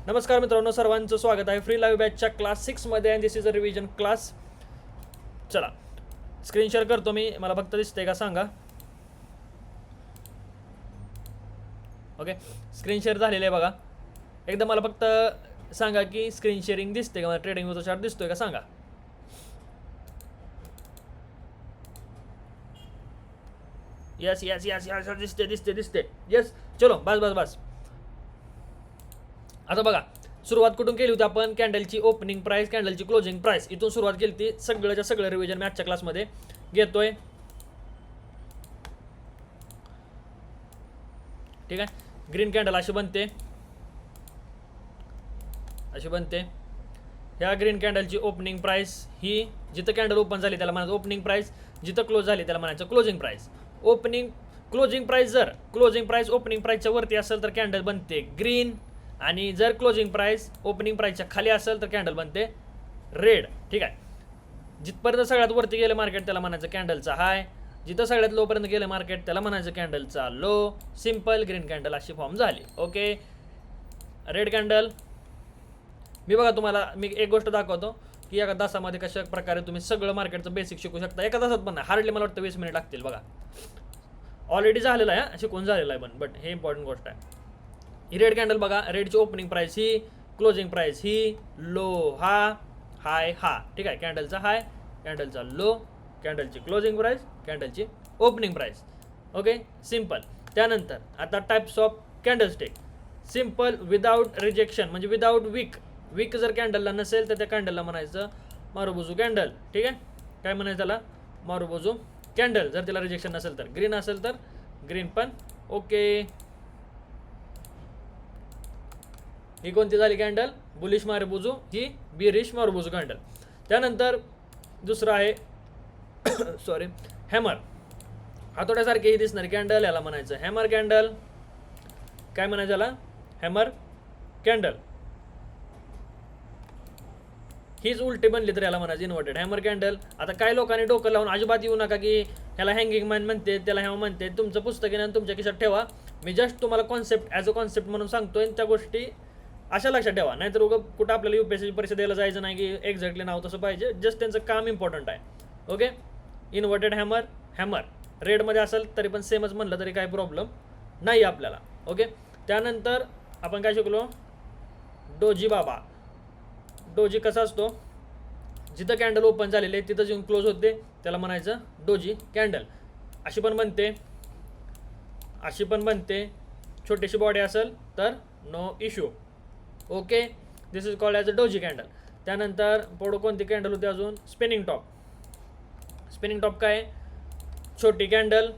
नमस्कार मित्रांनो, सर्वांचं स्वागत आहे फ्री लाईव्ह बॅचच्या क्लास 6 मध्ये आणि दिस इज अ रिव्हिजन क्लास. चला स्क्रीन शेअर करतो मी, मला फक्त दिसते का सांगा. ओके, स्क्रीन शेअर झालेलं आहे बघा. एकदा मला फक्त सांगा की स्क्रीन शेअरिंग दिसते का, मला ट्रेडिंग व्ह्यूचा चार्ट दिसतोय का सांगा. यस यस यस यस दिसते दिसते दिसते. यस, चलो बस बस बस. आता बघा, सुरुवात कुठून केली होती आपण? कॅन्डलची ओपनिंग प्राइस, कॅन्डलची क्लोजिंग प्राइस, इथून सुरुवात केली ती. सगळ्याच्या सगळं रिव्हिजन मी आजच्या क्लासमध्ये घेतोय. ठीक आहे, ग्रीन कॅन्डल अशी बनते, अशी बनते. ह्या ग्रीन कॅन्डलची ओपनिंग प्राइस ही जिथं कॅन्डल ओपन झाली त्याला म्हणायचं ओपनिंग प्राइस, जिथं क्लोज झाली त्याला म्हणायचं closing price. Opening closing price, जर क्लोजिंग प्राइस ओपनिंग प्राइसच्या वरती असेल तर कॅन्डल बनते ग्रीन, आणि जर क्लोजिंग प्राइस ओपनिंग प्राइसच्या खाली असेल तर कॅन्डल बनते रेड. ठीक आहे, जिथपर्यंत सगळ्यात वरती गेलं मार्केट त्याला म्हणायचं कॅन्डलचा हाय, जिथं सगळ्यात लोपर्यंत गेलं मार्केट त्याला म्हणायचं कॅन्डलचा लो. सिंपल ग्रीन कॅन्डल अशी फॉर्म झाली. Okay, red candle. मी बघा तुम्हाला मी एक गोष्ट दाखवतो की एका तासामध्ये कशा प्रकारे तुम्ही सगळं मार्केटचं बेसिक शिकू शकता. एका तासात पण नाही, हार्डली मला वाटतं 20 मिनिट लागतील. बघा ऑलरेडी झालेलं आहे, शिकून झालेलं आहे, बट हे इम्पॉर्टंट गोष्ट आहे. ही रेड कॅन्डल बघा, रेडची ओपनिंग प्राइस ही, क्लोजिंग प्राइस ही, लो हा, हाय हा. ठीक आहे, कॅन्डलचा हाय, कॅन्डलचा लो, कॅन्डलची क्लोजिंग प्राइस, कॅन्डलची ओपनिंग प्राइस. Okay, simple. त्यानंतर आता types of candlestick. Simple without rejection, म्हणजे विदाउट विक. विक जर कॅन्डलला नसेल तर त्या कॅन्डलला म्हणायचं मारुबोजू कॅन्डल. ठीक आहे, काय म्हणायचं त्याला? Marubozu candle. जर तिला रिजेक्शन नसेल तर, ग्रीन असेल तर ग्रीन पण. ओके, ही कोणती झाली कॅन्डल? बुलिश मारुबोजू, ही बिरिश मारुबोजू कॅन्डल. त्यानंतर दुसरं आहे सॉरी, हॅमर. हातोड्यासारखी ही दिसणारी कॅन्डल, याला म्हणायचं हॅमर कॅन्डल. काय म्हणायचं याला? Hammer candle. हीच उलटी बनली तर याला म्हणायचं इन्व्हर्टेड हॅमर कॅन्डल. आता काही लोकांनी डोकं लावून अजिबात येऊ नका की ह्याला हँगिंग मॅन म्हणते, त्याला ह्या म्हणते. तुमचं पुस्तक आहे तुमच्या खिशात ठेवा. मी जस्ट तुम्हाला कॉन्सेप्ट ॲज अ कॉन्सेप्ट म्हणून सांगतोय, त्या गोष्टी अशा लक्षात ठेवा. नाहीतर उगं कुठं आपल्याला UPSC परीक्षा द्यायला जायचं नाही की एक्झॅक्टली नाव तसं पाहिजे. जस्ट त्यांचं काम इम्पॉर्टंट आहे. ओके, इन्व्हर्टेड हॅमर, हॅमर रेडमध्ये असेल तरी पण सेमच म्हणलं तरी काही प्रॉब्लेम नाही आपल्याला. ओके, त्यानंतर आपण काय शिकलो? डोजी बाबा. डोजी कसा असतो? जिथं कॅन्डल ओपन झालेले आहे तिथं येऊन क्लोज होते त्याला म्हणायचं डोजी कॅन्डल. अशी पण बनते, अशी पण बनते. छोटीशी बॉडी असेल तर no issue. Okay, this is called as a doji candle. त्यानंतर पुढं कोणती कॅन्डल होती अजून? Spinning top. स्पिनिंग टॉप काय? छोटी कॅन्डल,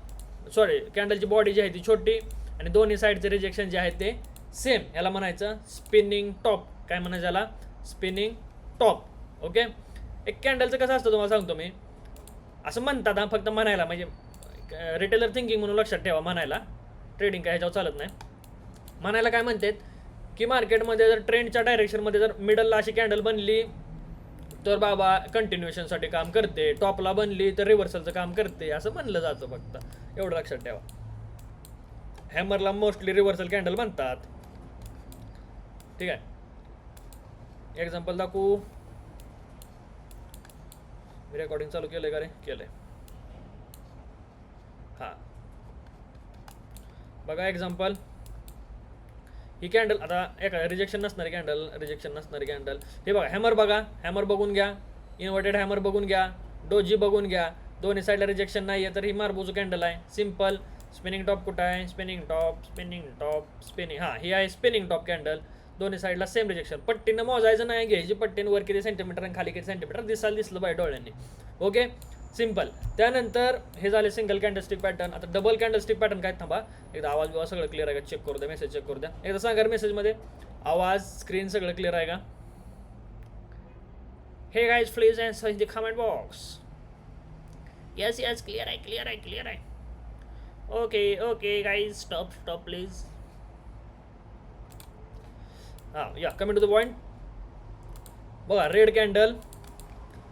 सॉरी कॅन्डलची बॉडी जी आहे ती छोटी आणि दोन्ही साईडचे रिजेक्शन जे आहे ते सेम, याला म्हणायचं स्पिनिंग टॉप. काय म्हणायचं याला? Spinning top. ओके, एक कॅन्डलचं कसं असतं तुम्हाला सांगतो मी. असं म्हणतात हा, फक्त म्हणायला, म्हणजे रिटेलर थिंकिंग म्हणून लक्षात ठेवा. म्हणायला ट्रेडिंग काय ह्याच्यावर चालत नाही. म्हणायला काय म्हणतात की मार्केटमध्ये जर ट्रेंडच्या डायरेक्शनमध्ये जर मिडलला अशी कॅन्डल बनली तर बाबा कंटिन्युएशनसाठी काम करते, टॉपला बनली तर रिव्हर्सलचं काम करते, असं म्हणलं जातं. फक्त एवढं लक्षात ठेवा. हॅमरला मोस्टली रिव्हर्सल कॅन्डल म्हणतात. ठीक आहे, एक्झाम्पल दाखवू. मी रेकॉर्डिंग चालू केलंय का रे? केलंय. हां बघा एक्झाम्पल. ही कॅन्डल आता एक रिजेक्शन नसणारी कॅन्डल, रिजेक्शन नसणारी कॅन्डल. हे बघा हॅमर, बघा हॅमर बघून घ्या, इन्व्हर्टेड हॅमर बघून घ्या, डोजी बघून घ्या. दोन्ही साईडला रिजेक्शन नाही आहे तर ही मारुबोजू कॅन्डल आहे. सिम्पल. स्पिनिंग टॉप कुठं आहे? Spinning top, spinning top, spinning. हां, ही आहे स्पिनिंग टॉप कॅन्डल. दोन्ही साईडला सेम रिजेक्शन. पट्टीनं मोजायचं नाही, घ्यायची पट्टीनं वर किती सेंटीमीटर आणि खाली किती सेंटीमीटर दिसलं पाहिजे डोळ्यांनी. Okay, simple. त्यानंतर हे झाले सिंगल कॅन्डलस्टिक पॅटर्न. आता डबल कॅन्डलस्टिक पॅटर्न काय? थांबा, एकदा आवाज बिवाज सगळं क्लिअर आहे का चेक करू द्या, मेसेज चेक करू द्या. एकदा सांगा मेसेजमध्ये आवाज, स्क्रीन सगळं क्लिअर आहे का? Hey guys please answer in the comment box. Yes yes, clear आहे, क्लिअर आहे, क्लिअर आहे. Okay okay guys, stop please. हां या, कमिंग टू द पॉईंट. बघा रेड कॅन्डल,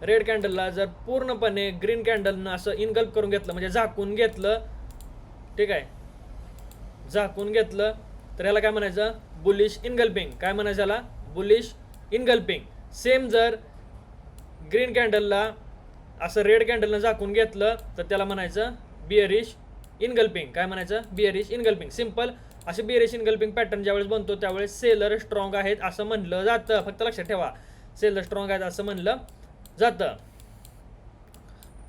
रेड कॅन्डलला जर पूर्णपणे ग्रीन कॅन्डलनं असं इनगल्प करून घेतलं, म्हणजे झाकून घेतलं. ठीक आहे, झाकून घेतलं तर याला काय म्हणायचं? बुलिश इनगल्पिंग. काय म्हणायचं याला? बुलिश इनगल्पिंग. सेम जर ग्रीन कॅन्डलला असं रेड कॅन्डलनं झाकून घेतलं तर त्याला म्हणायचं बिअरिश इनगल्पिंग. काय म्हणायचं? बिअरिश इनगल्पिंग. सिम्पल. असे बिअरिश इनगल्पिंग पॅटर्न ज्यावेळेस बनतो त्यावेळेस सेलर स्ट्रॉंग आहेत असं म्हणलं जातं. फक्त लक्षात ठेवा, सेलर स्ट्रॉंग आहेत असं म्हणलं जातं.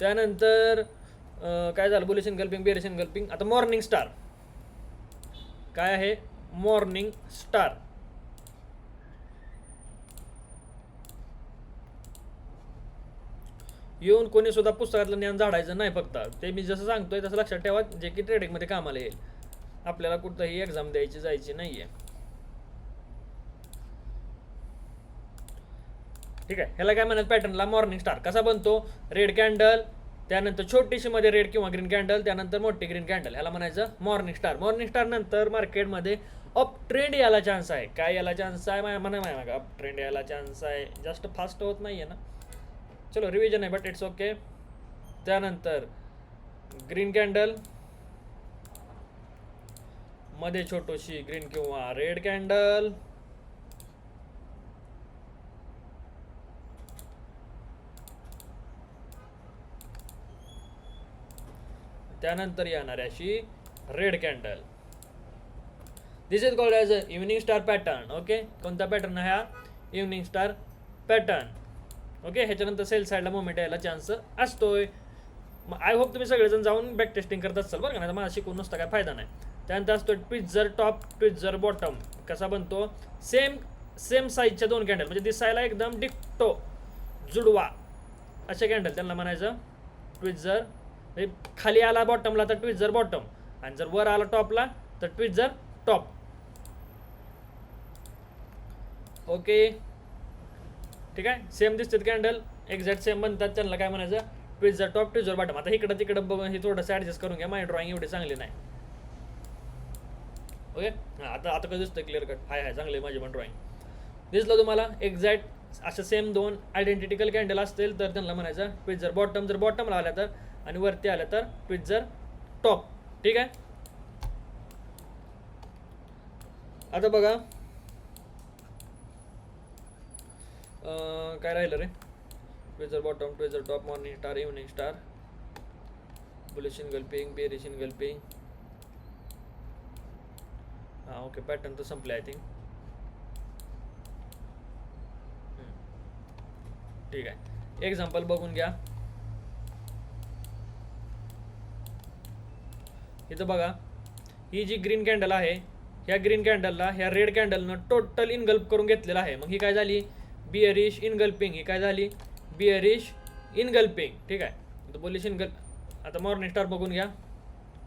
त्यानंतर काय झालं? Bullish इनगल्पिंग, bearish इनगल्पिंग. आता मॉर्निंग स्टार काय आहे? Morning star. येऊन कोणी सुद्धा पुस्तकातलं ज्ञान झाडायचं नाही. फक्त ते मी जसं सांगतोय तसं लक्षात ठेवा, जे की ट्रेडिंगमध्ये कामाला येईल. आपल्याला कुठंही एक्झाम द्यायची जायची नाहीये. ठीक आहे. ह्याला काय म्हणत? पॅटर्नला मॉर्निंग स्टार. कसा बनतो? रेड कॅन्डल, त्यानंतर छोटीशी मध्ये रेड किंवा ग्रीन कॅन्डल, त्यानंतर मोठी ग्रीन कॅन्डल. ह्याला म्हणायचं मॉर्निंग स्टार. मॉर्निंग स्टार नंतर मार्केटमध्ये अप ट्रेंड यायला चान्स आहे. काय यायला चान्स आहे? म्हणा अप ट्रेंड यायला चान्स आहे. जास्त फास्ट होत नाहीये ना. चलो रिव्हिजन आहे बट इट्स ओके. त्यानंतर ग्रीन कॅन्डल, मध्ये छोटीशी ग्रीन किंवा रेड कॅन्डल, त्यानंतर येणार अशी red candle. This is called as a evening star pattern. Okay. कोणता पॅटर्न आहे हा? Evening star pattern. ओके. ह्याच्यानंतर सेल साईडला मुवमेंट यायला चान्स असतोय. आय होप तुम्ही सगळेजण जाऊन बॅक टेस्टिंग करत असाल बरं का, नाही मला शिकून नुसता काय फायदा नाही. त्यानंतर असतो ट्विझर टॉप, ट्विझर बॉटम. कसा बनतो? सेम साईजच्या दोन कॅन्डल, म्हणजे दिसायला एकदम डिक्टो जुडवा असे कॅन्डल, त्यांना म्हणायचं ट्विझर. खाली आला बॉटमला तर ट्विझर बॉटम, आणि जर वर आला टॉपला तर ट्विझर टॉप. ओके. ठीक आहे. सेम दिसतात कॅन्डल, एक्झॅक्ट सेम बनतात, त्यांना काय म्हणायचं? ट्विझर टॉप, ट्विझर बॉटम. आता इकडं तिकडं बघून हे थोडंसं ॲडजस्ट करून घ्या, माझी ड्रॉइंग एवढी चांगली नाही. ओके. आता कसं दिसतं? क्लिअर कट हाय चांगली माझी पण ड्रॉइंग. दिसलं तुम्हाला? एक्झॅक्ट असं सेम दोन आयडेंटिटिकल कॅन्डल असतील तर त्यांना म्हणायचं ट्विझर बॉटम. जर बॉटमला आल्या तर आणि वरती आल्या तर ट्विझर टॉप. ठीक आहे. आता बघा काय राहिलं रे? Tweezer bottom, tweezer top, morning star, evening star, bullish engulfing, bearish engulfing. हां ओके. पॅटर्न तर संपले आय थिंक. ठीक आहे. एक्झाम्पल बघून घ्या. इथं बघा, ही जी ग्रीन कॅन्डल आहे, ह्या ग्रीन कॅन्डलला ह्या रेड कॅन्डलनं टोटल इनगल्प करून घेतलेलं आहे. मग ही काय झाली? बिअरिश इनगल्पिंग. ही काय झाली? बिअरिश इनगल्पिंग. ठीक आहे. बुलिश इनगल्प. आता मॉर्निंग स्टार बघून घ्या,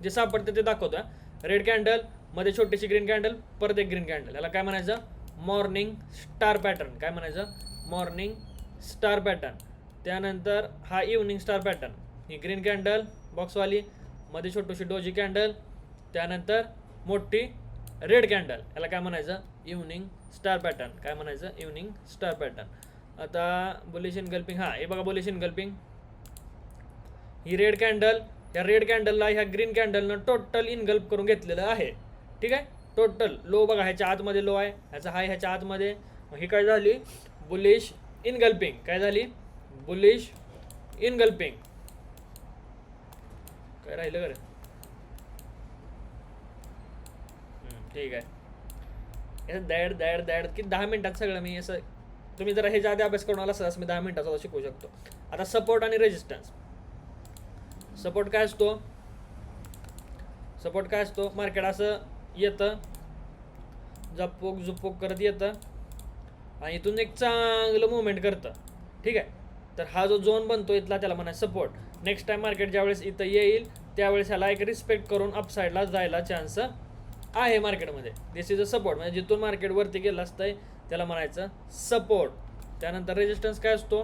जे सापडतं ते दाखवतो. रेड कॅन्डल, मध्ये छोटीशी ग्रीन कॅन्डल, परत एक ग्रीन कॅन्डल. याला काय म्हणायचं? Morning star pattern. काय म्हणायचं? Morning star pattern. त्यानंतर हा इव्हनिंग स्टार पॅटर्न. ही ग्रीन कॅन्डल बॉक्सवाली, मध्ये छोटीशी डोजी कॅन्डल, त्यानंतर मोठी रेड कॅन्डल. याला काय म्हणायचं? Evening star pattern. काय म्हणायचं? Evening star pattern. आता बुलिश इनगल्पिंग. हां हे बघा बुलिश इनगल्पिंग. ही रेड कॅन्डल, ह्या रेड कॅन्डलला ह्या ग्रीन कॅन्डलनं टोटल इनगल्प करून घेतलेलं आहे. ठीक आहे. टोटल लो बघा, ह्याच्या आतमध्ये लो आहे, ह्याचा हाय ह्याच्या आतमध्ये. मग ही काय झाली? बुलिश इनगल्पिंग. काय झाली? बुलिश इनगल्पिंग. काय राहिलं का रे? ठीक आहे. असं दॅड की 10 मिनिटात सगळं मी असं, तुम्ही जरा ह्याच्या आधी अभ्यास करून आला असं मी 10 मिनिटाचा शिकवू शकतो. आता सपोर्ट आणि रेजिस्टन्स. सपोर्ट काय असतो? सपोर्ट काय असतो? मार्केट असं येतं, झपोक झुपोक करत येतं आणि इथून एक चांगलं मुवमेंट करतं. ठीक आहे. तर हा जो झोन बनतो इथला त्याला म्हणायचं सपोर्ट. नेक्स्ट टाइम मार्केट ज्यावेळेस इथं येईल त्यावेळेस ह्याला एक रिस्पेक्ट करून अपसाईडला जायला चान्स आहे मार्केटमध्ये. दिस इज अ सपोर्ट. म्हणजे जिथून मार्केट वरती गेलं असतंय त्याला म्हणायचं सपोर्ट. त्यानंतर रेजिस्टन्स काय असतो?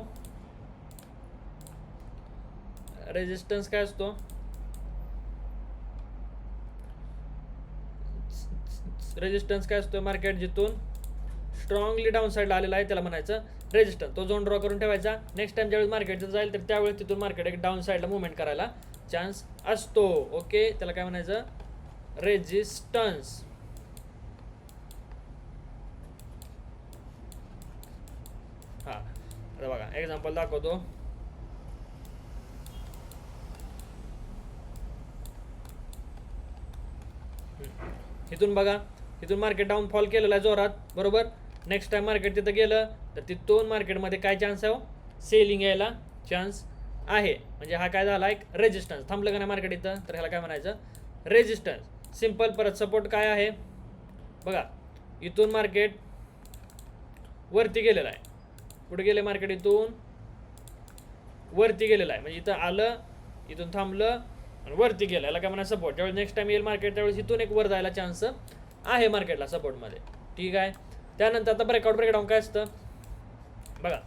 रेजिस्टन्स काय असतो? रेजिस्टन्स काय असतो? मार्केट जिथून स्ट्रॉंगली डाऊन साईडला आलेला आहे त्याला म्हणायचं रेजिस्टन्स. तो झोन ड्रॉ करून ठेवायचा. नेक्स्ट टाइम ज्यावेळेस मार्केट जाईल तर त्यावेळेस तिथून मार्केट एक डाऊन साईडला मुवमेंट करायला चान्स असतो. ओके. त्याला काय म्हणायचं? रेजिस्टन्स. हां आता बघा एक्झाम्पल दाखवतो. इथून बघा, इथून मार्केट डाऊनफॉल केलेला आहे जोरात, बरोबर. नेक्स्ट टाइम मार्केट तिथं गेलं तर तिथून मार्केटमध्ये काय चान्स आहे, सेलिंग यायला चान्स आहे. म्हणजे हा काय झाला, एक रेजिस्टन्स. थांबलं का नाही मार्केट इथं, तर ह्याला काय म्हणायचं, रेजिस्टन्स. सिम्पल. परत सपोर्ट काय आहे बघा, इथून मार्केट वरती गेलेलं आहे. कुठे गेले मार्केट, इथून वरती गेलेलं आहे. म्हणजे इथं आलं, इथून थांबलं आणि वरती गेलं, याला काय म्हणा सपोर्ट. ज्यावेळेस नेक्स्ट टाइम येईल मार्केट त्यावेळेस इथून एक वर जायला चान्स आहे मार्केटला सपोर्टमध्ये. ठीक आहे. त्यानंतर आता ब्रेकआउट ब्रेकडाऊन काय असतं बघा.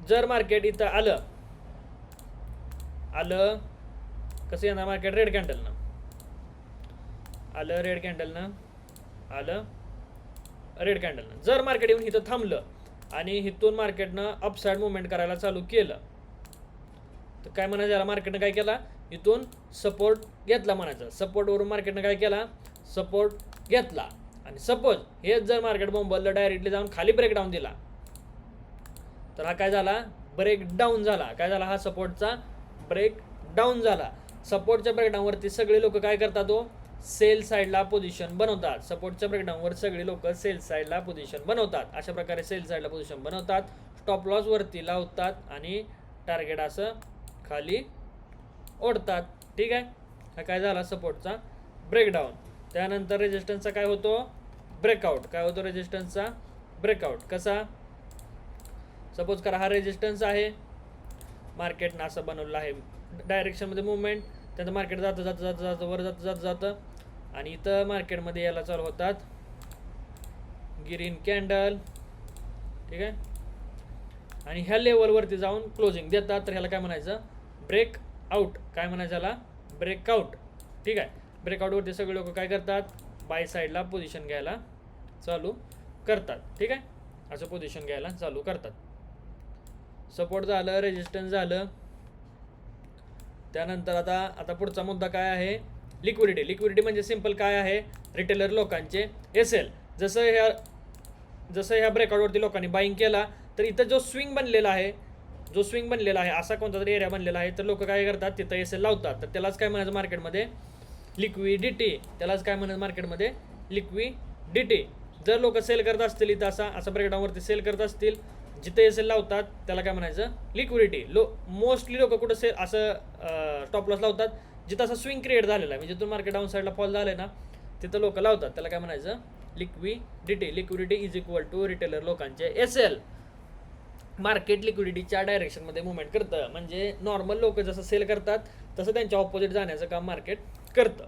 जर मार्केट इथं आलं कसं येणार मार्केट, रेड कॅन्डलनं आलं, रेड कॅन्डलनं आलं, रेड कॅन्डलनं. जर मार्केट येऊन इथं थांबलं आणि इथून मार्केटनं अपसाईड मुवमेंट करायला चालू केलं तर काय म्हणायचं, याला मार्केटनं काय केला, इथून सपोर्ट घेतला म्हणायचं. सपोर्टवरून मार्केटनं काय केला, सपोर्ट घेतला. आणि सपोज हेच जर मार्केट बोंबललं, डायरेक्टली जाऊन खाली ब्रेकडाऊन दिला तर हा काय झाला, ब्रेकडाऊन झाला. काय झाला, हा सपोर्टचा ब्रेकडाऊन झाला. सपोर्टच्या ब्रेकडाऊनवरती सगळे लोक काय करतात, तो सेल साईडला पोझिशन बनवतात. सपोर्टच्या ब्रेकडाऊनवर सगळे लोक सेल साईडला पोझिशन बनवतात. अशा प्रकारे सेल साईडला पोझिशन बनवतात, स्टॉप लॉस वरती लावतात आणि टार्गेट असं खाली ओढतात. ठीक आहे. हा काय झाला, सपोर्टचा ब्रेकडाऊन. त्यानंतर रेजिस्टन्सचा काय होतो, ब्रेकआउट. काय होतो रेजिस्टन्सचा, ब्रेकआउट. कसा, सपोज करा हा रेजिस्टन्स आहे, मार्केटनं असं बनवलं आहे डायरेक्शनमध्ये मुवमेंट. त्यानंतर मार्केट जातं जातं जातं जातं वर जातं जातं जातं आणि इथं मार्केटमध्ये यायला चालू होतात ग्रीन कॅन्डल. ठीक आहे. आणि ह्या लेवलवरती जाऊन क्लोजिंग देतात, तर ह्याला काय म्हणायचं, ब्रेकआउट. काय म्हणायचं याला, ब्रेकआउट. ठीक आहे. ब्रेकआउटवरती सगळे लोक काय करतात, बाय साईडला पोझिशन घ्यायला चालू करतात. ठीक आहे. असं पोझिशन घ्यायला चालू करतात. सपोर्ट झालं, रेजिस्टन्स झालं. त्यानंतर आता पुढचा मुद्दा काय आहे, लिक्विडिटी. लिक्विडिटी म्हणजे सिंपल काय आहे, रिटेलर लोकांचे एसएल. जसं ह्या ब्रेकआउटवरती लोकांनी बाईंग केला तर इथं जो स्विंग बनलेला आहे असा कोणता तरी एरिया बनलेला आहे, तर लोक काय करतात, तिथं एसएल लावतात. तर त्यालाच काय म्हणायचं मार्केटमध्ये, लिक्विडिटी. त्यालाच काय म्हणायचं मार्केटमध्ये, लिक्विडिटी. जर लोक सेल करत असतील इथं असं ब्रेकडाऊनवरती सेल करत असतील, जिथे एसएल लावतात त्याला काय म्हणायचं, लिक्विडिटी. मोस्टली लोक कुठं सेल असं स्टॉप लॉस लावतात जिथं असं स्विंग क्रिएट झालेला आहे, म्हणजे जिथून मार्केट डाऊन साईडला फॉल झालं ना तिथं लोक लावतात. त्याला काय म्हणायचं, liquidity. Liquidity is equal to retailer लोकांचे एसएल. मार्केट लिक्विडिटीच्या डायरेक्शनमध्ये मुवमेंट करतं. म्हणजे नॉर्मल लोक जसं सेल करतात तसं त्यांच्या ऑपोजिट जाण्याचं काम मार्केट करतं.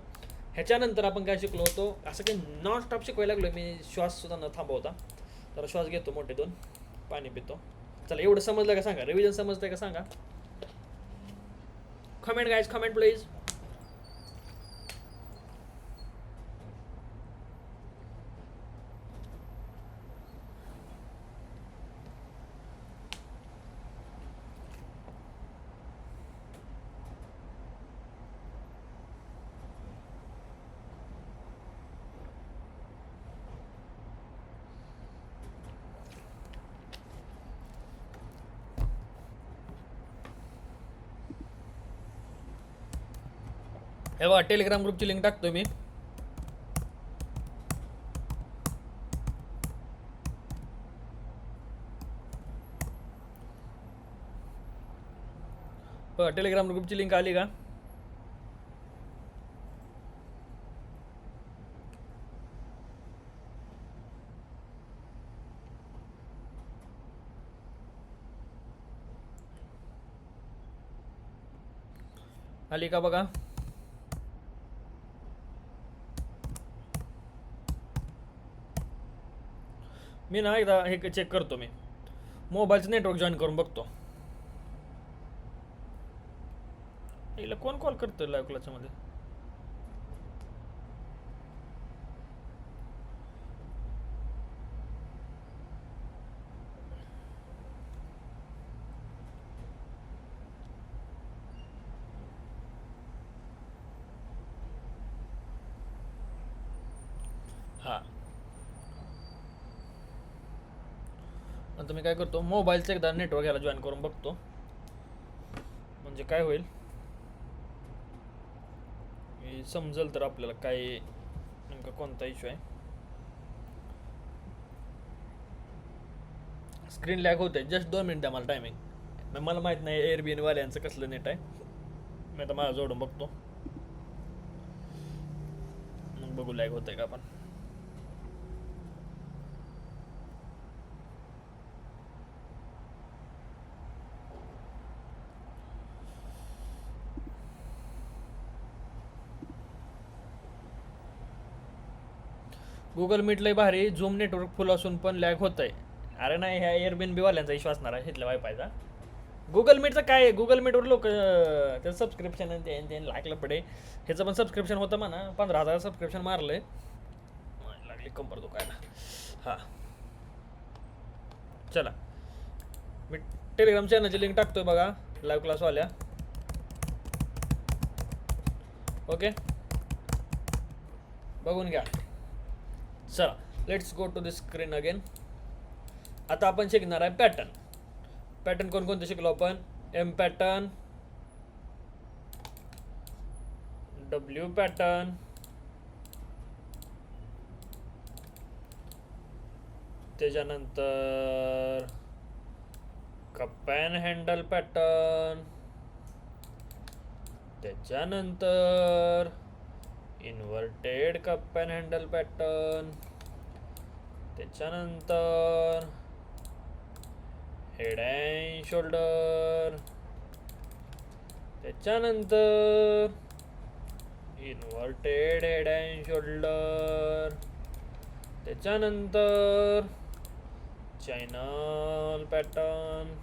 ह्याच्यानंतर आपण काय शिकलो होतो, असं काही नॉन स्टॉप शिकवायला लागलो मी, श्वाससुद्धा न थांबवता. तर श्वास घेतो मोठे दोन, पाणी पितो. चला, एवढं समजलं का सांगा, रिव्हिजन समजतंय का सांगा. Comment guys, comment please. हे बघा, टेलिग्राम ग्रुपची लिंक टाकतो मी. बघा, टेलिग्राम ग्रुपची लिंक आली का, आली का बघा. मी ना एकदा हे चेक करतो, मी मोबाईलचं नेटवर्क जॉईन करून बघतो. हिला कोण कॉल करतो लाईव्ह क्लासमध्ये. हां, आता मी काय करतो, मोबाईलचं एकदा नेटवर्क याला जॉईन करून बघतो, म्हणजे काय होईल हे समजेल तर आपल्याला काय नेमका कोणता इश्यू आहे. स्क्रीन लॅग होते, जस्ट 2 मिनिट द्या मला टायमिंग. मला माहीत नाही एअरबीएन वाल्यांचं कसलं नेट आहे, मी आता माझं जोडून बघतो, मग बघू लॅग होतंय का आपण. गुगल मीट लय भारी, झूम नेटवर्क फुल असून पण लॅग होत आहे. अरे नाही, ह्या एअरबीएनबी वाल्यांचा इश्यू असणार आहे इथल्या वायफायचा. गुगल मीटचं काय आहे, गुगल मीटवर लोक त्याचं सबस्क्रिप्शन ते लागलं पडे. ह्याचं पण सबस्क्रिप्शन होतं म्हणा, 15,000 सबस्क्रिप्शन मारलंय. लागली कंबर दुखायला. हां चला, मी टेलिग्राम चॅनलची लिंक टाकतोय बघा, लाईव्ह क्लासवाल्या. ओके, बघून घ्या. चला, let's go to the screen again. आता आपण शिकणार आहे पॅटर्न. पॅटर्न कोणकोणते शिकलो आपण? एम पॅटर्न, डब्ल्यू पॅटर्न, त्याच्यानंतर कप अँड हँडल पॅटर्न, त्याच्यानंतर inverted cup and handle pattern, त्याच्यानंतर हेड अँड शोल्डर, त्याच्यानंतर इन्व्हर्टेड हेड अँड शोल्डर, त्याच्यानंतर चॅनल पॅटर्न,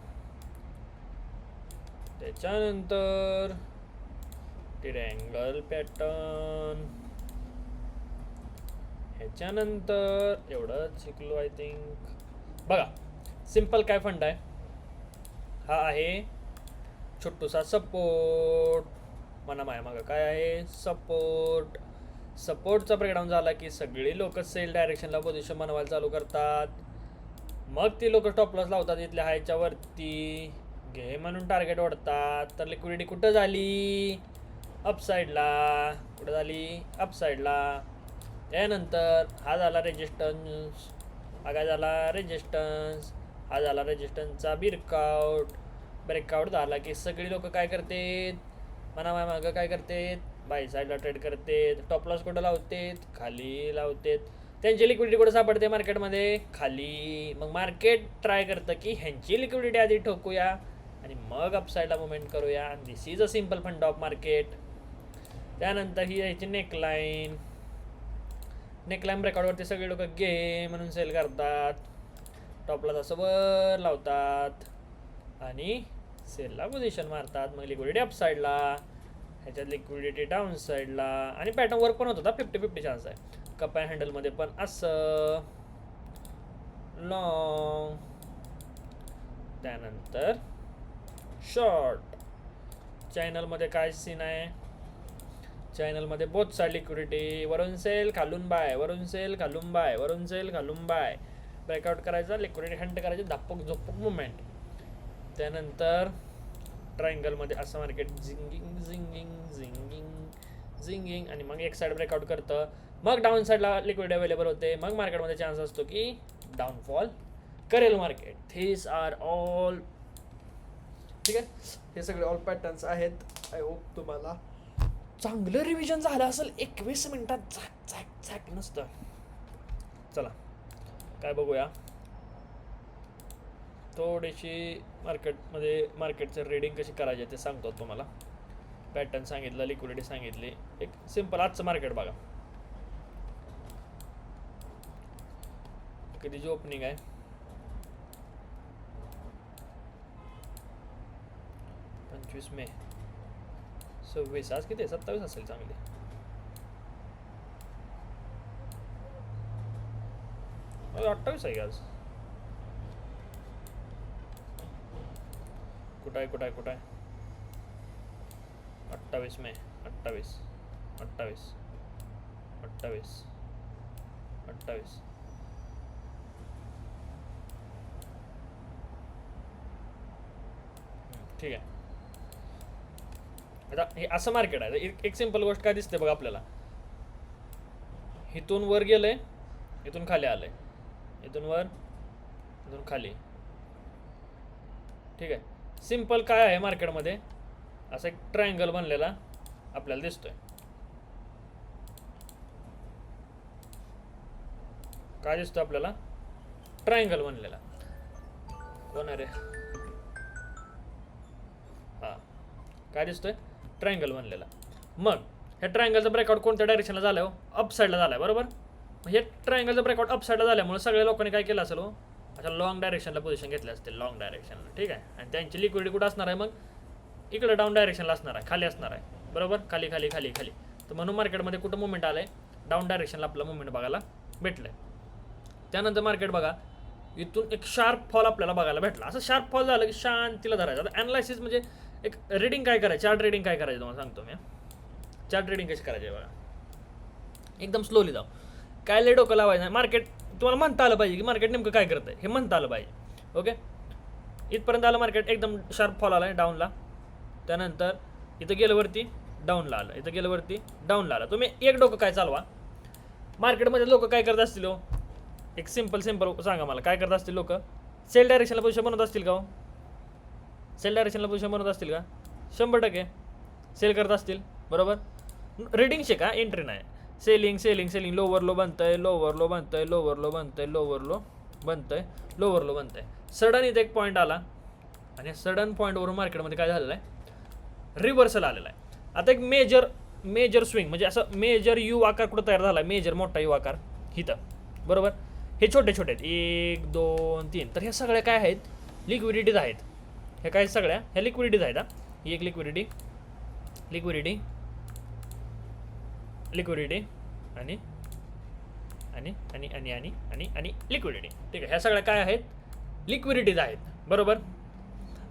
त्याच्यानंतर ट्रायंगल पॅटर्न, ह्याच्यानंतर एवढंच शिकलो आय थिंक. बघा सिंपल काय फंड आहे, हा आहे छोटूसा सपोर्ट. म्हणा माया मागं काय आहे, सपोर्ट. सपोर्टचा ब्रेकडाऊन झाला की सगळी लोक सेल डायरेक्शनला पोझिशन बनवायला चालू करतात. मग ती लोक स्टॉप लॉस लावतात इथल्या हायच्या वरती, घे म्हणून टार्गेट ओढतात. तर लिक्विडिटी कुठं झाली? अपसाईडला. कुठं झाली? अपसाईडला. त्यानंतर हा झाला रेजिस्टन्स, हा काय झाला? रेजिस्टन्स. हा झाला रेजिस्टन्सचा ब्रेकआउट झाला की सगळी लोक काय करतात, म्हणा मागं काय करतात, बाय साईडला ट्रेड करतात. टॉप लॉस कुठं लावतात? खाली लावतात. त्यांची लिक्विडिटी कुठं सापडते मार्केटमध्ये? खाली. मग मार्केट ट्राय करतं की ह्यांची लिक्विडिटी आधी ठोकूया आणि मग अपसाईडला मुवमेंट करूया. This is a simple fund of market. त्यानंतर ही ह्याची नेकलाईन ब्रेकआउटवरती सगळे लोक घे म्हणून सेल करतात, टॉपला तसं वर लावतात आणि सेलला पोझिशन मारतात. मग लिक्विडिटी अपसाईडला, ह्याच्यात लिक्विडिटी डाऊन साईडला. आणि पॅटर्न वर्क पण होत होता, 50-50 चान्स आहे. कप अँड हँडलमध्ये पण असं लॉंग, त्यानंतर शॉर्ट. चॅनलमध्ये काय सीन आहे? चॅनलमध्ये बोथ साईड लिक्विडिटी, वरून सेल खालून बाय, वरून सेल खालून बाय, वरून सेल खालून बाय. ब्रेकआउट करायचा, लिक्विडिटी हंट करायची, धप्पक झोपक मुवमेंट. त्यानंतर ट्रायंगलमध्ये असं मार्केट झिंगिंग झिंगिंग झिंगिंग झिंगिंग आणि मग एक साईड ब्रेकआउट करतं. मग डाऊन साईडला लिक्विडिटी अवेलेबल होते. मग मार्केटमध्ये चान्स असतो की डाऊनफॉल करेल मार्केट. धीस आर ऑल, ठीक आहे, हे सगळे ऑल पॅटर्न्स आहेत. आय होप तुम्हाला चांगलं रिव्हिजन झालं असेल. 21 मिनिटात झॅक झॅक झॅक नसतं. चला काय बघूया, थोडीशी मार्केटचं रीडिंग कशी करायची ते सांगतो तुम्हाला. पॅटर्न सांगितलं, लिक्विडिटी सांगितली. एक सिम्पल आजचं मार्केट बघा, कितीची ओपनिंग आहे? 25 मे, 26, आज किती आहे? 27 असेल. चांगली 28 आहे आज. कुठं आहे 28 मे, 28 28 28 28 ठीक आहे. आता हे असं मार्केट आहे. एक सिंपल गोष्ट काय दिसते बघा आपल्याला, इथून वर गेलंय, इथून खाली आलंय, इथून वर, इथून खाली. ठीक आहे. सिंपल काय आहे मार्केटमध्ये, असा एक ट्रायंगल बनलेला आपल्याला दिसतोय. काय दिसतोय आपल्याला, ट्रायंगल बनलेला. कोण आहे रे, हा काय दिसतोय, ट्रायंगल बनलेला. मग ह्या ट्रायंगलचा ब्रेकआउट कोणत्या डायरेक्शनला झालाय हो, अप साईडला झालाय, बरोबर. हे ट्रायंगलचा ब्रेकआउट अप साईडला झाल्यामुळे सगळ्या लोकांनी काय केलं असेल हो, अशा लॉंग डायरेक्शनला पोझिशन घेतली असते, लॉंग डायरेक्शनला. ठीक आहे. आणि त्यांची लिक्विडिटी कुठं असणार आहे, मग इकडे डाऊन डायरेक्शनला असणार आहे, खाली असणार आहे, बरोबर. खाली खाली खाली खाली. तर म्हणून मार्केटमध्ये कुठं मुवमेंट आलंय, डाऊन डायरेक्शनला आपलं मुवमेंट बघायला भेटलंय. त्यानंतर मार्केट बघा, इथून एक शार्प फॉल आपल्याला बघायला भेटला. असं शार्प फॉल झालं की शांतीला धरायचं. आता ॲनालायसिस म्हणजे एक रीडिंग काय करायचं, चार्ट रीडिंग काय करायचं तुम्हाला सांगतो मी. चार्ट रीडिंग कशी करायची बघा, एकदम स्लोली जाऊ, काय लय डोकं लावायचं नाही. मार्केट तुम्हाला म्हणता आलं पाहिजे की मार्केट नेमकं काय करतंय, हे म्हणता आलं पाहिजे. ओके. इथपर्यंत आलं मार्केट, एकदम शार्प फॉल आला आहे डाऊनला. त्यानंतर इथं गेलं वरती, डाऊनला आलं, इथं गेलं वरती, डाऊनला आलं. तुम्ही एक डोकं काय चालवा, मार्केटमध्ये लोक काय करत असतील हो, एक सिंपल सांगा मला, काय करत असतील लोक, सेल डायरेक्शनला पोझिशन बनवत असतील का हो, सेल डायरेक्शनला पोझिशन बनवत असतील का, 100% सेल करत असतील, बरोबर. रीडिंग शिका, एंट्री नाही. Selling selling selling, lower low बनतंय, लोवर लो बनतंय, लोवर लो बनतंय, लोवर लो बनतंय, लोवर लो बनतंय. सडन इथे एक पॉईंट आला आणि सडन पॉईंटवरून मार्केटमध्ये काय झालेलं आहे, रिव्हर्सल आलेला आहे. आता एक मेजर स्विंग म्हणजे असं मेजर यू आकार कुठं तयार झाला आहे, मेजर मोठा यू आकार इथं, बरोबर. हे छोटे छोटे आहेत, 1 2 3. तर ह्या सगळ्या काय आहेत, लिक्विडिटीज आहेत. ह्या काय सगळ्या ह्या लिक्विडिटीज आहेत. ही एक लिक्विडिटी आणि आणि आणि आणि आणि आणि आणि लिक्विडिटी. ठीक आहे. ह्या सगळ्या काय आहेत, लिक्विडिटीज आहेत, बरोबर.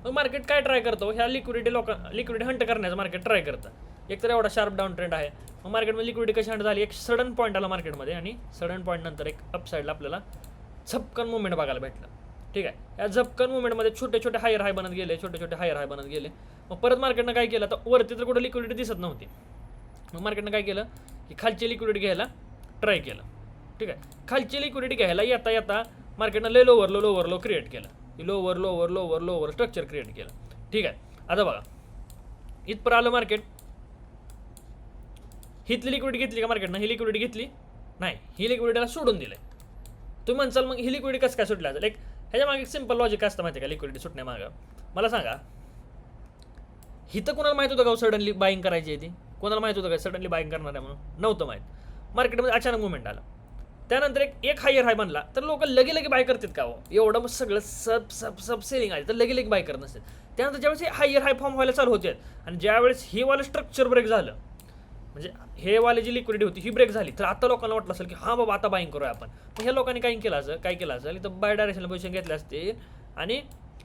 मग मार्केट काय ट्राय करतो, ह्या लिक्विडिटी हंट करण्याचं मार्केट ट्राय करतं. एक तर एवढा शार्प डाऊन ट्रेंड आहे, मग मार्केटमध्ये लिक्विडिटी कशी हंट झाली, एक सडन पॉईंट आला मार्केटमध्ये आणि सडन पॉईंट नंतर एक अपसाईडला आपल्याला झपकन मुवमेंट बघायला भेटलं. ठीक आहे. या झपकन मुवमेंटमध्ये छोटे छोटे हायर हाय बनत गेले, छोटे छोटे हायर हाय बनत गेले. मग परत मार्केटनं काय केलं, तर वरती तर कुठं लिक्विडिटी दिसत नव्हती. मग मार्केटनं काय केलं की खालची लिक्विडिटी घ्यायला ट्राय केलं. ठीक आहे. खालची लिक्विडिटी घ्यायला येता येता मार्केटनं लय लोवर लो क्रिएट केलं, लोवर स्ट्रक्चर क्रिएट केलं. ठीक आहे. आता बघा, इथपर्यंत आलं मार्केट, हिथली लिक्विडिटी घेतली का मार्केटनं, ही लिक्विडिटी घेतली नाही, ही लिक्विडिटीला सोडून दिलंय. तुम्ही म्हणसाल मग ही लिक्विडिटी कसं काय सुटली असेल, एक ह्याच्या मागे एक सिंपल लॉजिक असतं माहिती आहे का, लिक्विडिटी सुटण्यामागं. मला सांगा, हिथं कोणाला माहित होतं का सडनली बाईंग करायची आहे ती, कोणाला माहित होतं का सडनली बाईंग करणार आहे म्हणून, नव्हतं माहीत. मार्केटमध्ये अचानक मुवमेंट आलं, त्यानंतर एक हायर हाय बनला, तर लोक लगे बाय करतात का हो, एवढं मग सगळं सब सेलिंग आहे तर लगे बाय करत नसतात. त्यानंतर ज्यावेळेस हे हायर हाय फॉर्म व्हायला चालू होते आणि ज्यावेळेस हे वालं स्ट्रक्चर ब्रेक झालं, म्हणजे हे वाली जी लिक्विडिटी होती ही ब्रेक झाली, तर आता लोकांना वाटलं असेल की हां बाबा आता बाईंग करूया आपण. मग ह्या लोकांनी काय केलं असेल इथं बाय डायरेक्शनला पोझिशन घेतले असतील आणि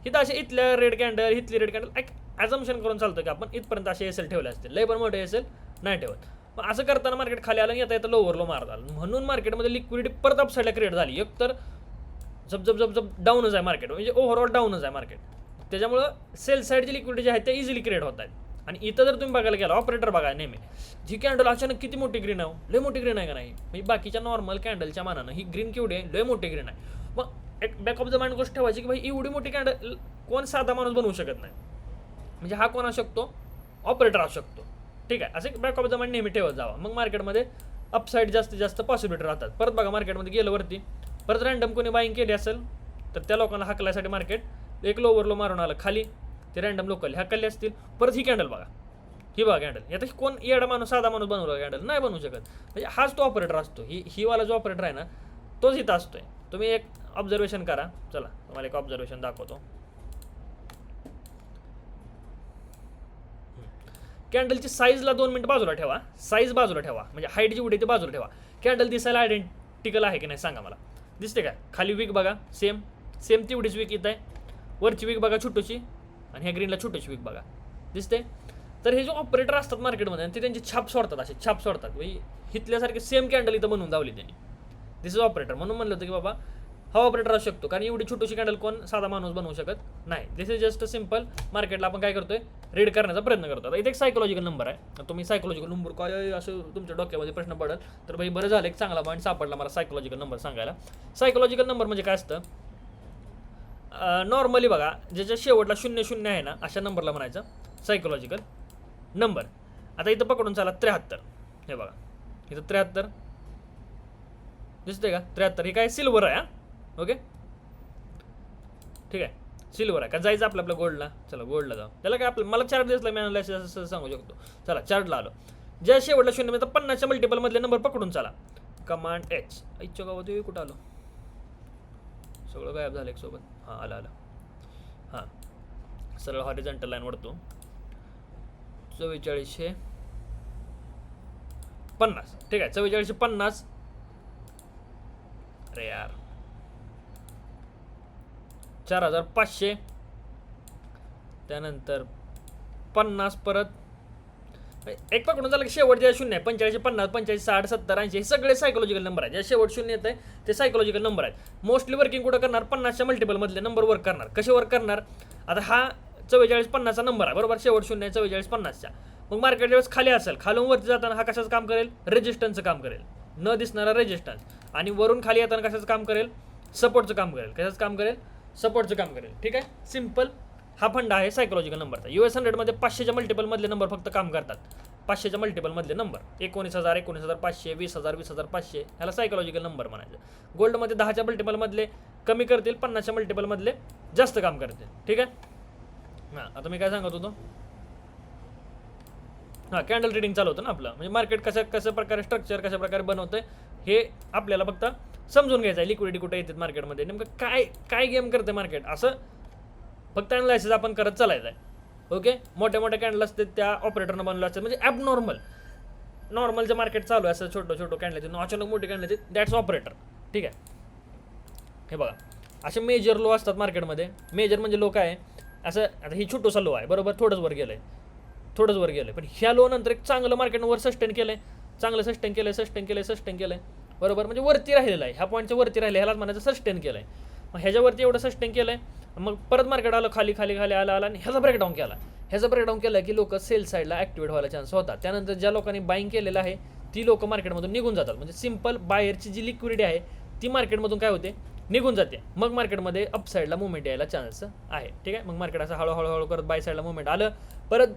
इथं असे इथल्या रेड कॅन्डल इथली रेड कॅन्डल एक ॲझम्पशन करून चालतं की आपण इथपर्यंत असे एस एल ठेवले असतील, लय पण मोठे एस एल नाही ठेवत. मग असं करताना मार्केट खाली आलं आणि येता लोवर लो मारत आलं, म्हणून मार्केटमध्ये लिक्विडिटी परत अपसाईडला क्रिएट झाली. एक तर जब डाऊनच आहे मार्केट, म्हणजे ओव्हरऑल डाऊनच आहे मार्केट. त्याच्यामुळं सेल साईडची लिक्विडिटी जी आहे ते इझिली क्रिएट होत आहेत. आणि इथं जर तुम्ही बघायला गेला, ऑपरेटर बघा नेहमी, जी कॅन्डल अचानक किती मोठी ग्रीन आहे, लय मोठी ग्रीन आहे का नाही, म्हणजे बाकीच्या नॉर्मल कॅन्डलच्या मानानं ही ग्रीन केवढी आहे, लय मोठी ग्रीन आहे. मग एक बॅक ऑफ द माइंड गोष्ट ठेवायची की भाई एवढी मोठी कॅन्डल कोण साधा माणूस बनवू शकत नाही, म्हणजे हा कोण असू शकतो, ऑपरेटर असू शकतो. ठीक आहे. असं बॅक ऑफ द माइंड नेहमी ठेवत जावा, मग मार्केटमध्ये अपसाईड जास्तीत जास्त पॉसिबिलिटी राहतात. परत बघा, मार्केटमध्ये गेलं वरती, परत रँडम कोणी बाईंग केली असेल तर त्या लोकांना हाकलायसाठी मार्केट एक लोवर लो मारून आलं खाली, ते रँडम लोकल हाकलले असतील. परत ही कॅन्डल बघा, ही बघा कॅन्डल, आता कोण येडा माणूस साधा माणूस बनवला कॅन्डल नाही बनवू शकत, म्हणजे हाच तो ऑपरेटर असतो. ही वाला जो ऑपरेटर आहे ना तोच इथं असतोय. तुम्ही एक ऑब्झर्वेशन करा, चला तुम्हाला एक ऑब्झर्वेशन दाखवतो. कॅन्डलची साईजला 2 मिनिट बाजूला ठेवा, साईज बाजूला ठेवा, म्हणजे हाईट जेवढी ते बाजूला ठेवा. कॅन्डल दिसायला आयडेंटिकल आहे की नाही सांगा मला, दिसते का? खाली वीक बघा, सेम तेवढीच वीक येत आहे, वरची वीक बघा छोटीशी आणि ह्या ग्रीनला छोटीशी वीक बघा, दिसते. तर हे जे ऑपरेटर असतात मार्केटमध्ये ते त्यांची छाप सोडतात, असे छाप सोडतात. हिथल्यासारखे सेम कॅन्डल इथं बनवून लावली त्यांनी, दिस इज ऑपरेटर. म्हणून म्हणलं होतं की बाबा हा ऑपरेटर असू शकतो, कारण एवढी छोटीशी कॅन्डल कोण साधा माणूस बनवू शकत नाही. दिस इज जस्ट सिम्पल मार्केटला आपण काय करतोय, रीड करण्याचा प्रयत्न करतो. आता इथे एक सायकोलॉजिकल नंबर आहे. तुम्ही सायकोलॉजिकल नंबर काय असं तुमच्या डोक्यामध्ये प्रश्न पडेल, तर भाई बरं झालं एक चांगला पॉईंट सापडला मला सायकोलॉजिकल नंबर सांगायला. सायकोलॉजिकल नंबर म्हणजे काय असतं, नॉर्मली बघा ज्याच्या शेवटला 00 आहे ना, अशा नंबरला म्हणायचं सायकोलॉजिकल नंबर. आता इथं पकडून चाला 73, हे बघा इथं 73 दिसतंय का, 73 हे काय सिल्वर आहे. ओके ठीक आहे, सिल्वर आहे का, जायचं आपल्या गोल्डला. चला गोल्डला जाऊ, त्याला काय आपलं मला चार्ट दिसला मी अनालायसिस असं सांगू शकतो. चला चार्टला आलो, ज्या शेवटला 0 तर 50च्या मल्टिपल मधले नंबर पकडून चला. कमांड एच, इच्छा गावात कुठं आलो, सगळं गायब झालं एक सोबत. हां आलं हां, सरळ हॉरिझॉन्टल लाईन वरतो 4450. ठीक आहे 4450. अरे यार 4500, त्यानंतर 50 परत एक पकडून झालं की शेवट जे 0 आहे 45, 50, 45, 60, 70, 80 हे सगळे सायकोलॉजिकल नंबर आहेत. जे शेवट 0 येत आहे ते सायकोलॉजिकल नंबर आहेत. मोस्टली वर्किंग कुठं करणार, 50च्या मल्टिपल मधले नंबर वर्क करणार. कसे वर्क करणार, आता हा 4450चा नंबर आहे बरोबर, शेवट 0 आहे 4450च्या. मग मार्केट ज्यावेळेस खाली असेल, खालून वरती जाताना हा कशाचं काम करेल, रेजिस्टन्सचं काम करेल, न दिसणारा रेजिस्टन्स. आणि वरून खाली येताना कशाचं काम करेल, सपोर्टचं काम करेल. कशाचं काम करेल, सपोर्टचं काम करेल. ठीक आहे, सिम्पल हा फंड आहे सायकोलॉजिकल नंबरचा. US 100मध्ये 500च्या मल्टिपल मधले नंबर फक्त काम करतात. 500च्या मल्टिपल मधले नंबर 19,000, 19,500, 20,000, 20,500 ह्याला सायकोलॉजिकल नंबर म्हणायचं. गोल्डमध्ये 10च्या मल्टिपल मधले कमी करतील, 50च्या मल्टिपल मधले जास्त काम करतील. ठीक आहे, हां आता मी काय सांगत होतो, हां कॅन्डल ट्रेडिंग चालू होतं ना आपलं, म्हणजे मार्केट कसं प्रकारे स्ट्रक्चर कशा प्रकारे बनवतं हे आपल्याला फक्त समजून घ्यायचं आहे. लिक्विडिटी कुठे येते मार्केटमध्ये, नेमकं काय गेम करते मार्केट, असं फक्त अनालायसिस आपण करत चालायचं आहे. ओके, मोठ्या मोठ्या कॅन्डल असते त्या ऑपरेटरनं बनवलं असतं, म्हणजे नॉर्मल जे मार्केट चालू आहे असं छोटं कॅन्डल अचानक मोठी कॅन्डल दॅट्स ऑपरेटर. ठीक आहे, हे बघा असे मेजर लो असतात मार्केटमध्ये. मेजर म्हणजे लो काय आहे, असं आता ही छोटूसा लो आहे बरोबर, थोडंच वर गेलं आहे, पण ह्या लो नंतर एक चांगलं मार्केटनं वर सस्टेन केलं आहे, चांगलं सस्टेन केलं आहे बरोबर, म्हणजे वरती राहिलेलं आहे, ह्या पॉईंटच्या वरती राहिले, ह्यालाच म्हणायचं सस्टेन केलं आहे. मग ह्याच्यावरती एवढं सस्टेन केलं आहे, मग परत मार्केट आलं खाली आला आणि ह्याचा ब्रेकडाऊन केला की लोक सेल साईडला ॲक्टिवेट व्हायला चान्स होता. त्यानंतर ज्या लोकांनी बाईंग केलेलं आहे ती लोक मार्केटमधून निघून जातात. म्हणजे सिम्पल बायरची जी लिक्विडिटी आहे ती मार्केटमधून काय होते, निघून जाते. मग मार्केटमध्ये अप साईडला मुवमेंट यायला चान्स आहे. ठीक आहे, मग मार्केट असं हळूहळू करत बाय साईडला मुवमेंट आलं. परत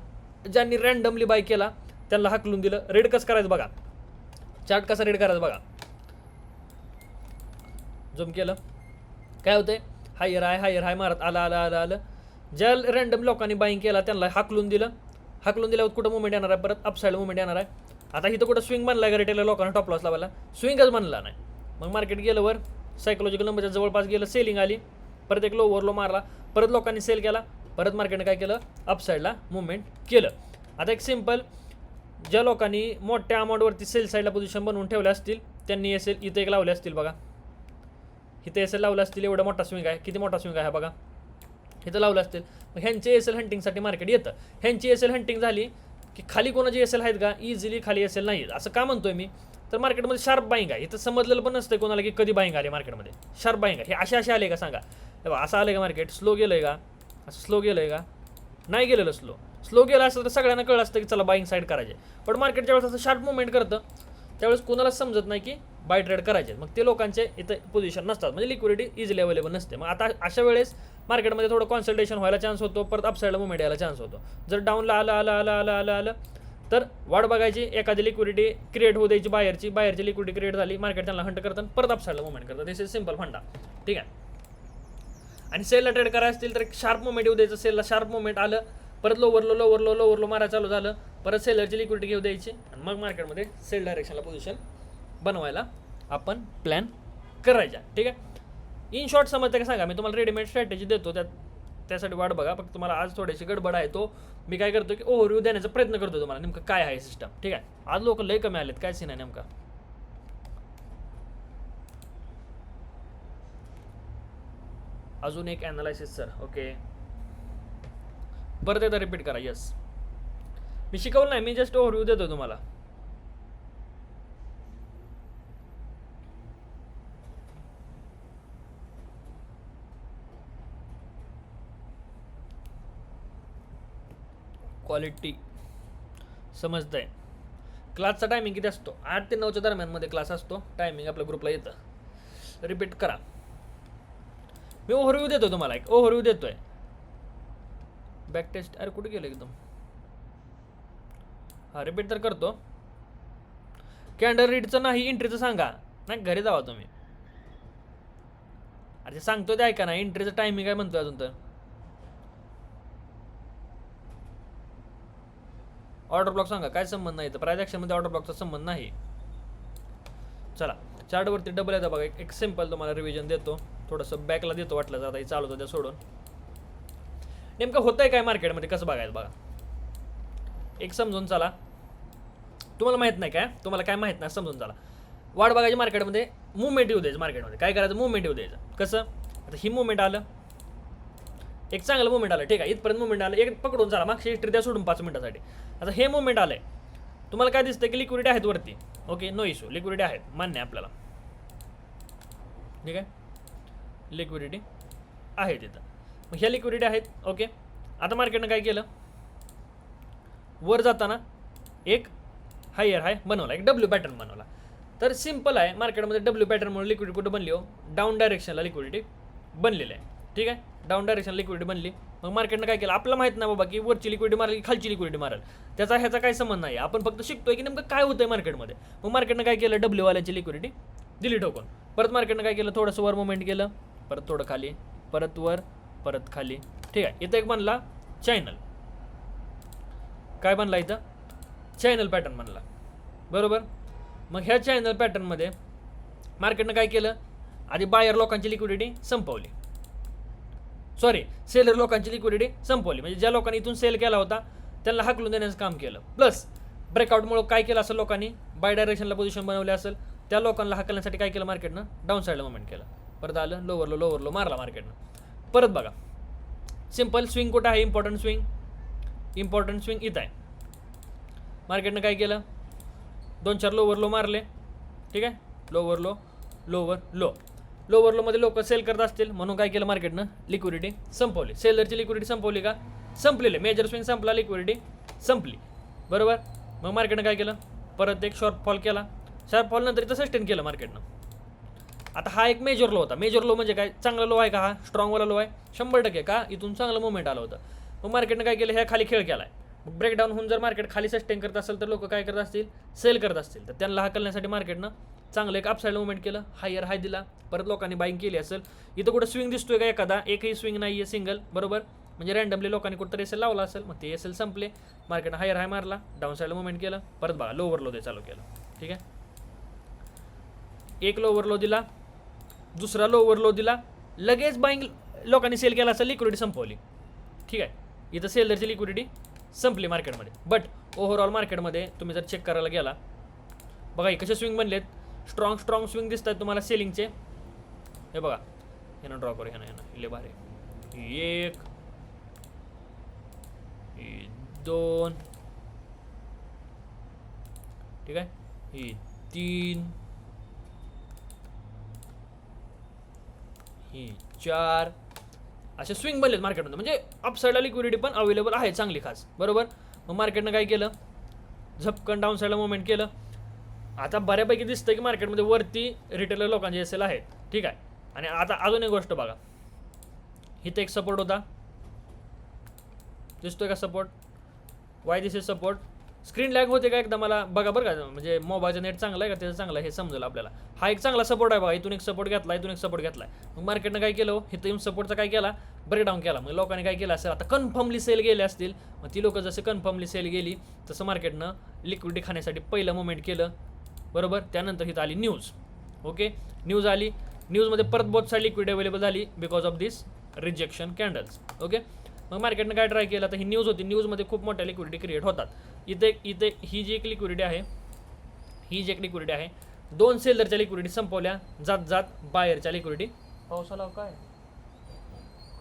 ज्यांनी रँडमली बाय केला त्यांना हाकलून दिलं. रेड कसं करायचं बघा, चार्ट कसा रेड करायचं बघा, झूम केलं काय होतंय, हायर हाय मारत आलं. ज्या रँडम लोकांनी बाईंग केला त्यांना हाकलून दिल्यावर कुठं मुवमेंट येणार आहे, परत अपसाईड मुवमेंट येणार आहे. आता इथं कुठं स्विंग बनला का, रिटेलर लोकांना टॉप लॉस लावायला स्विंगच बनला नाही. मग मार्केट गेलं वर, सायकोलॉजिकल नंबरच्या जवळपास गेलं, सेलिंग आली, परत एक लो मारला, परत लोकांनी सेल केला, परत मार्केटने काय केलं, अपसाईडला मुवमेंट केलं. आता एक सिम्पल, ज्या लोकांनी मोठ्या अमाऊंटवरती सेल साईडला पोझिशन बनवून ठेवल्या असतील त्यांनी एसएल इथं एक लावले असतील बघा, इथं एसएल लावलं असतील. एवढा मोठा स्विंग आहे, किती मोठा स्विंग आहे बघा, इथं लावलं असतील. मग ह्यांचे एसएल हंटिंगसाठी मार्केट येतं. ह्यांची एसएल हंटिंग झाली की खाली कोणाची एसएल आहेत का, इझिली खाली एसएल नाही. असं का म्हणतोय मी, तर मार्केटमध्ये शार्प बाईंग आहे. इथं समजलेलं पण नसतं कोणाला की कधी बाईंग आले मार्केटमध्ये, शार्प बाईंग आहे. हे असे आले का सांगा, असं आलं का मार्केट, स्लो गेलं आहे का, असं स्लो गेलं आहे का, नाही गेलेलं. स्लो गेलं असतं तर सगळ्यांना कळलं असतं की चला बाईंग साईड करायचे. पण मार्केट ज्यावेळेस असं शार्प मुवमेंट करतं त्यावेळेस कोणालाच समजत नाही की बाय ट्रेड करायचे. मग ते लोकांचे इथं पोझिशन नसतात, म्हणजे लिक्विडिटी इझिली अवेलेबल नसते. मग आता अशा वेळेस मार्केटमध्ये थोडं कॉन्सल्टेशन व्हायला चान्स होतो, परत अपसाईडला मुवमेंट यायला चान्स होतो. जर डाऊनला आलं तर वाट बघायची, एखादी लिक्विडिटी क्रिएट होऊ द्यायची, बाहेरची लिक्विडिटी क्रिएट झाली, मार्केट त्यांना हंट करतात, परत अपसाईडला मुवमेंट करतात. दिस इज सिम्पल फंडा. ठीक आहे, आणि सेलला ट्रेड करायचं असतील तर एक शार्प मुवमेंट येऊ द्यायचं. सेलला शार्प मुवमेंट आलं, परत लोवरलो मारा चालू झालं, परत सेलरची लिक्विडिटी घेऊ द्यायची आणि मग मार्केटमध्ये सेल डायरेक्शनला पोझिशन बनवायला आपण प्लॅन करायचा. ठीक आहे, इन शॉर्ट समजतं का सांगा, मी तुम्हाला रेडीमेड स्ट्रॅटेजी देतो, त्यासाठी वाट बघा. फक्त तुम्हाला आज थोडीशी गडबड आहे, तो मी काय करतो की ओव्हरव्ह्यू देण्याचा प्रयत्न करतो तुम्हाला नेमकं काय आहे सिस्टम. ठीक आहे, आज लोक लय कमी आलेत, काय सीन आहे नेमका. अजून एक ॲनालायसिस सर, ओके परत एकदा रिपीट करा. यस, मी शिकवलं नाही, मी जस्ट ओव्हरव्ह्यू देतो तुम्हाला. क्वालिटी समजतंय. क्लासचा टायमिंग किती असतो? 8 ते 9च्या दरम्यानमध्ये क्लास असतो. टायमिंग आपल्या ग्रुपला येतं. रिपीट करा. मी ओव्हरव्ह्यू देतो तुम्हाला, एक ओव्हरव्ह्यू देतोय. बॅक टेस्ट अरे कुठे गेलं एकदम. हां रिपीट तर करतो. कॅन्डल रीडचं नाही, एंट्रीचं सांगा. नाही घरी जावा तुम्ही. अरे सांगतो ते ऐका ना, एंट्रीचं टायमिंग काय म्हणतोय अजून तर. ऑर्डर ब्लॉक सांगा, काय संबंध नाही तर प्राइस ॲक्शनमध्ये ऑर्डर ब्लॉकचा संबंध नाही. चला चार्टवरती डबल येतं बघा. एक सिम्पल तुम्हाला रिव्हिजन देतो, थोडंसं बॅकला देतो वाटलं जाता हे चालू होतं त्या सोडून. नेमकं होतंय काय मार्केटमध्ये कसं बघायचं बघा. एक समजून चला, तुम्हाला माहीत नाही काय, तुम्हाला काय माहीत नाही समजून चला. वाढ बघायची मार्केटमध्ये, मुवमेंट येऊ द्यायचं मार्केटमध्ये. काय करायचं, मुवमेंट येऊ द्यायचं. कसं, आता ही मुवमेंट आलं, एक चांगलं मुवमेंट आलं, ठीक आहे, इथपर्यंत मुवमेंट आलं, एक पकडून चला मागची हिस्ट्री द्या सोडून 5 मिनिटासाठी. आता हे मुवमेंट आलंय, तुम्हाला काय दिसतं की लिक्विडिटी आहेत वरती. ओके नो इश्यू, लिक्विडिटी आहेत, मान्य आहे आपल्याला, ठीक आहे, लिक्विडिटी आहे तिथं. मग ह्या लिक्विडिटी आहेत. ओके आता मार्केटनं काय केलं, वर जाताना एक हायर हाय बनवला, एक डब्ल्यू पॅटर्न बनवला. तर सिम्पल आहे, मार्केटमध्ये डब्ल्यू पॅटर्नमुळे लिक्विडिटी कुठं बनली हो, डाऊन डायरेक्शनला लिक्विडिटी बनलेली आहे. ठीक आहे, डाऊन डायरेक्शन लिक्विडिटी बनली. मग मार्केटनं काय केलं, आपल्याला माहित नाही बाबा की वरची लिक्विडिटी मारेल की खालची लिक्विडिटी मारेल, ह्याचा काही संबंध नाही. आपण फक्त शिकतोय की नेमकं काय होतंय मार्केटमध्ये. मग मार्केटनं काय केलं, डब्ल्यू वाल्याची लिक्विडिटी दिली ठोकून. परत मार्केटनं काय केलं, थोडंसं वर मुवमेंट केलं, परत थोडं खाली, परत वर, परत खाली. ठीक आहे, इथं एक बनला चॅनल. काय बनला इथं, चॅनल पॅटर्न बनला, बरोबर. मग ह्या चॅनल पॅटर्नमध्ये मार्केटनं काय केलं, आधी बायर लोकांची लिक्विडिटी संपवली, सॉरी सेलर लोकांची लिक्विडिटी संपवली. म्हणजे ज्या लोकांनी इथून सेल केला होता त्यांना हाकलून देण्याचं काम केलं. प्लस ब्रेकआउटमुळे काय केलं असेल, लोकांनी बाय डायरेक्शनला पोझिशन बनवली असेल, त्या लोकांना हाकलण्यासाठी काय केलं, मार्केटनं डाऊन साईडला मुवमेंट केलं. परत आलं लोवर लो मारला मार्केटनं. परत बघा सिम्पल स्विंग कुठं आहे, इम्पॉर्टंट स्विंग इथं आहे. मार्केटनं काय केलं, 2-4 लोवर लो मारले. ठीक आहे, लोवर लो मध्ये लोक सेल करत असतील म्हणून काय केलं, मार्केटनं लिक्विडिटी संपवली. सेलरची लिक्विडिटी संपवली का, संपलेली. मेजर स्विंग संपला, लिक्विडिटी संपली, बरोबर. मग मार्केटनं काय केलं, परत एक शॉर्ट फॉल केला. शॉर्ट फॉल नंतर इथं सस्टेन केलं मार्केटनं. आता हा एक मेजर लो होता. मेजर लो म्हणजे काय, चांगला लो आहे का, हा स्ट्रॉंगवाला लो आहे 100% का, इथून चांगलं मुवमेंट आलं होतं. मग मार्केटनं काय केलं, ह्या खाली खेळ केला आहे. ब्रेकडाऊन होऊन जर मार्केट खाली सस्टेन करत असेल तर लोक काय करत असतील, सेल करत असतील. तर त्यांना हाकलण्यासाठी मार्केटनं चांगलं एक अपसाईड मुवमेंट केलं, हायर हाय दिला, परत लोकांनी बाईंग केली असेल. इथं कुठं स्विंग दिसतोय का एखादा, एकही स्विंग नाही आहे, सिंगल, बरोबर. म्हणजे रँडमली लोकांनी कुठं एस एल लावला असेल, मग ते एस एल संपले, मार्केटनं हायर हाय मारला, डाऊन साईडला मुवमेंट केलं, परत बघा लोवर लो दे चालू केलं. ठीक आहे, एक लोवर लो दिला, दुसरा लोवर लो दिला, लगेच बाईंग लोकांनी सेल केला असेल, लिक्विडिटी संपवली. ठीक आहे, इथं सेलरची लिक्विडिटी संपली मार्केटमध्ये. बट ओव्हरऑल मार्केटमध्ये तुम्ही जर चेक करायला गेला, बघा हे कसे स्विंग बनलेत, स्ट्रॉंग स्विंग दिसत आहेत तुम्हाला सेलिंगचे. हे बघा, ह्यानं ड्रॉ करू, ह्यानं इले भारी, 1 2, ठीक आहे, ही 3, ही 4, असे स्विंग बनलेत मार्केटमध्ये. म्हणजे अपसाईडला लिक्विडिटी पण अवेलेबल आहे चांगली खास, बरोबर. मग मार्केटनं काय केलं, झपकन डाऊन साईडला मुवमेंट केलं. आता बऱ्यापैकी दिसतं की मार्केटमध्ये वरती रिटेलर लोकांचे एस एल आहेत. ठीक आहे, आणि आता अजून एक गोष्ट बघा, इथं एक सपोर्ट होता, दिसतोय का support, why this is support. Screen lag होते का एकदा मला बघा बरं का, म्हणजे मोबाईलचं नेट चांगलं आहे का त्याचं चांगलं आहे हे समजेल आपल्याला. हा एक चांगला सपोर्ट आहे बघा, इथून एक सपोर्ट घेतला, इथून एक सपोर्ट घेतला. मग मार्केटनं काय केलं, इथं येऊन सपोर्टचा काय केला, ब्रेकडाऊन केला. मग लोकांनी काय केलं असेल, आता कन्फर्मली सेल गेले असतील, मग ती लोकं जसं कन्फर्मली सेल गेली तसं मार्केटनं लिक्विडिटी खाण्यासाठी पहिलं मुवमेंट केलं, बरोबर. त्यानंतर इथं आली न्यूज. ओके, न्यूज आली, न्यूजमध्ये परत बोथ साईड लिक्विडिटी अवेलेबल झाली because of this rejection candles. Okay, मग मार्केटनं काय ट्राय केलं, तर ही न्यूज होती, न्यूजमध्ये खूप मोठ्या लिक्विडिटी क्रिएट होतात. इथे ही जी एक लिक्विडिटी आहे, आहे 2 सेलरच्या लिक्विडिटी संपवल्या, जात बायरच्या लिक्विडिटी. पावसाला काय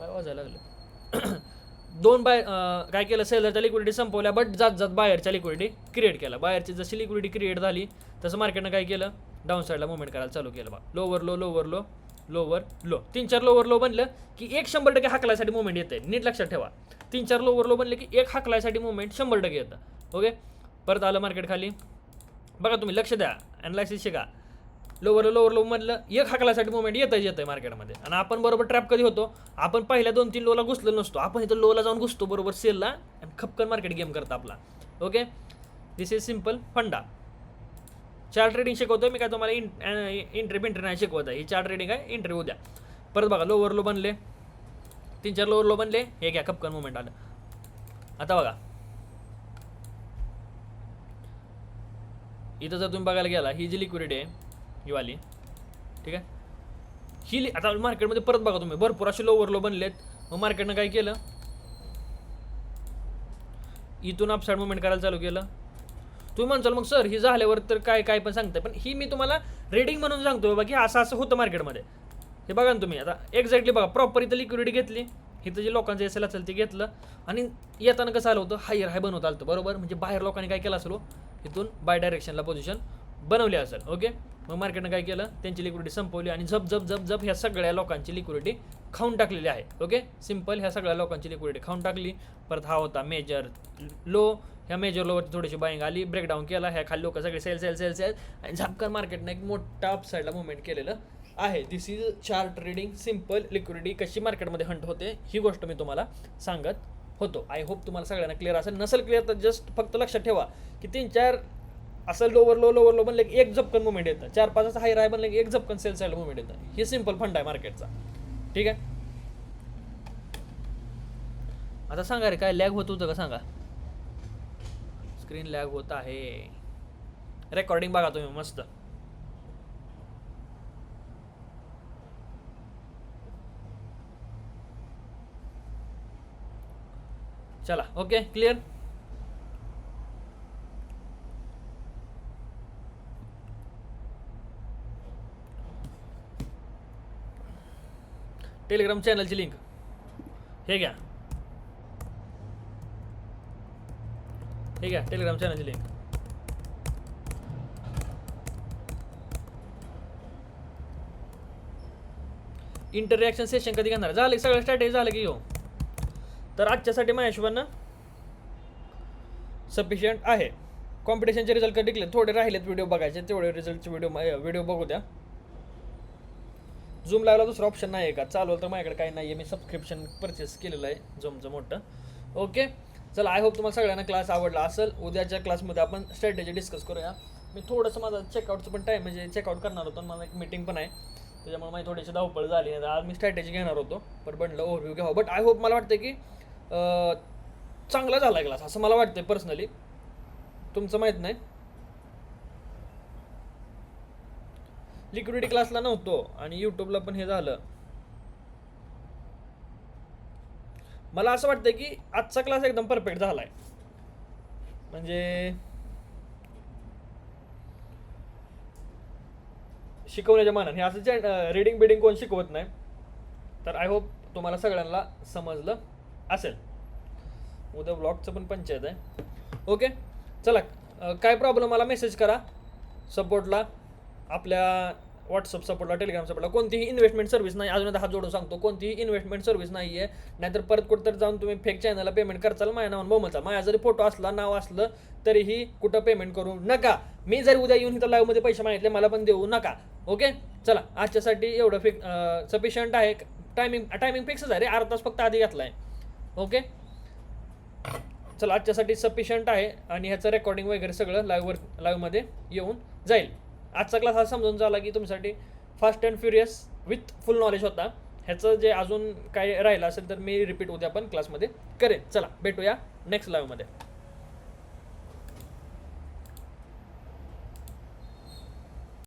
वाजायला लागलं 2 काय केलं, सेलरच्या लिक्विडिटी संपवल्या, बट जात बायरच्या लिक्विडिटी क्रिएट केला. बायरची जशी लिक्विडिटी क्रिएट झाली तसं मार्केटनं काय केलं, डाऊन साईडला मुवमेंट करायला चालू केलं. बा lower low lower low, 3-4 lower low बनलं की एक 100% हाकलायसाठी मुवमेंट येते. नीट लक्षात ठेवा, 3-4 लोवर लो बनले की एक हाकलायसाठी मुवमेंट 100% येतं. ओके, परत आलं मार्केट खाली. बघा तुम्ही लक्ष द्या, ॲनालायसिस शिका. लोवर लो मधलं एक हाकलासाठी मुवमेंट येतं मार्केटमध्ये. आणि आपण बरोबर ट्रॅप कधी होतो, आपण पहिल्या 2-3 लोला घुसलो नसतो, आपण इथं लोला जाऊन घुसतो बरोबर सेलला आणि खपकन मार्केट गेम करता आपला. ओके, दिस इज सिम्पल फंडा. चार्ट ट्रेडिंग शिकवतोय मी, काय तुम्हाला एंट्री बिंट्री नाही शिकवत आहे. ही चार्ट ट्रेडिंग आहे, एंट्री उद्या. परत बघा लोवर लो बनले, 3-4 लोवर लो बनले, हे घ्या खपकन मुवमेंट आलं. आता बघा इथं जर तुम्ही बघायला गेला, ही जी लिक्विडिटी आहे ही वाली, ठीक आहे, ही आता मार्केटमध्ये परत बघा तुम्ही भरपूर असे लोवर लो बनलेत. मग मार्केटनं काय केलं, इथून अपसाईड मुवमेंट करायला चालू केलं. तुम्ही म्हणसाल मग सर ही झाल्यावर तर काय पण सांगताय, पण ही मी तुम्हाला रेडिंग म्हणून सांगतो बाबा की असं होतं मार्केटमध्ये. हे बघा ना तुम्ही आता एक्झॅक्टली बघा, प्रॉपर इथं लिक्विडिटी घेतली, इथं जे लोकांचं एस एल असेल ते घेतलं आणि येताना कसं आलं होतं, हायर हाय बनवता आलं होतं बरोबर. म्हणजे बाहेर लोकांनी काय केलं असेल, इथून बाय डायरेक्शनला पोझिशन बनवली असेल. ओके, मग मार्केटनं काय केलं, त्यांची लिक्विडिटी संपवली आणि झप ह्या सगळ्या लोकांची लिक्विडिटी खाऊन टाकलेली आहे. ओके, सिम्पल, ह्या सगळ्या लोकांची लिक्विडिटी खाऊन टाकली. परत हा होता मेजर लो, ह्या मेजर लोवरती थोडीशी बाईंग आली, ब्रेकडाऊन केला, ह्या खाली लोक सगळे सेल आणि झपकन मार्केटनं एक मोठा अपसाईडला मुवमेंट केलेलं आहे. This is chart trading, simple. Liquidity कशी मार्केटमध्ये हंट होते ही गोष्ट मी तुम्हाला सांगत होतो. आय होप तुम्हाला सगळ्यांना क्लिअर असेल. नसेल क्लिअर तर जस्ट फक्त लक्षात ठेवा की 3-4 असं लोवर लो बनले की एक झपकन मुवमेंट येतं, 4-5 असं हाय बनले की एक झपकन सेल साईड मुवमेंट येतं. हे सिम्पल फंड आहे मार्केटचा. ठीक आहे, आता सांगा रे काय लॅग होत होतं का सांगा. स्क्रीन लॅग होत आहे, रेकॉर्डिंग बघा तुम्ही मस्त. चला ओके, क्लिअर. टेलिग्राम चॅनलची लिंक हे घ्या, टेलिग्राम चॅनलची लिंक. इंटर रिॲक्शन सेशन कधी घेणार, झालं सगळं स्ट्रॅटेजी झालं की हो. तर आजच्यासाठी माझ्या हिशोबानं सफिशियंट आहे. कॉम्पिटिशनचे रिझल्ट कधी डिक्लेअर, थोडे राहिलेत व्हिडिओ बघायचे, तेवढे रिझल्टचे व्हिडिओ बघू द्या. झूम लावला दुसरा ऑप्शन नाही आहे का, चालू तर माझ्याकडे काही नाही आहे, मी सबस्क्रिप्शन परचेस केलेलं आहे झूमचं मोठं. ओके, चला आय होप तुम्हाला सगळ्यांना क्लास आवडला असेल. उद्याच्या क्लासमध्ये आपण स्ट्रॅटेजी डिस्कस करूया. मी थोडंसं माझं चेकआउटचं पण टाईम म्हणजे चेकआउट करणार होतो, मला एक मीटिंग पण आहे, त्याच्यामुळे माझी थोडीशी धावपळ झाली. आज मी स्ट्रॅटेजी घेणार होतो पण बनलं ओव्हरव्ह्यू घ्यावं. बट आय होप, मला वाटतं की चांगला झाला आहे क्लास असं मला वाटतं पर्सनली, तुमचं माहीत नाही. लिक्विडिटी क्लासला नव्हतो आणि यूट्यूबला पण हे झालं. मला असं वाटतं की आजचा क्लास एकदम परफेक्ट झाला आहे. म्हणजे शिकवण्याच्या मानाने हे असं रीडिंग बिडिंग कोण शिकवत नाही. तर आय होप तुम्हाला सगळ्यांना समजलं असेल. उद्या ब्लॉगचं पण पंचायत आहे. ओके, चला काय प्रॉब्लेम मला मेसेज करा सपोर्टला, आपल्या व्हॉट्सअप सपोर्टला, टेलिग्राम सपोर्टला. कोणतीही इन्व्हेस्टमेंट सर्व्हिस नाही, अजून हात जोडून सांगतो, कोणतीही इन्व्हेस्टमेंट सर्व्हिस नाही आहे. नाहीतर परत कुठं तर जाऊन तुम्ही फेक चॅनलला पेमेंट करचाल, माझ्या नावानं बोमलचा. माझ्या जरी फोटो असला, नाव असलं तरीही कुठं पेमेंट करू नका. मी जरी उद्या येऊन इथं लाईव्हमध्ये पैसे मागितले मला पण देऊ नका. ओके, चला आजच्यासाठी एवढं सफिशियंट आहे. टायमिंग फिक्सच आहे रे, अर्धा तास फक्त आधी घेतला आहे. ओके, चला आजच्यासाठी सफिशियंट आहे आणि ह्याचं रेकॉर्डिंग वगैरे सगळं लाईव्हमध्ये येऊन जाईल. आजचा क्लास हा समजून झाला की तुमच्यासाठी fast and furious with full knowledge होता. ह्याचं जे अजून काय राहिलं असेल तर मी रिपीट उद्या पण क्लासमध्ये करेन. चला भेटूया नेक्स्ट लाईव्हमध्ये.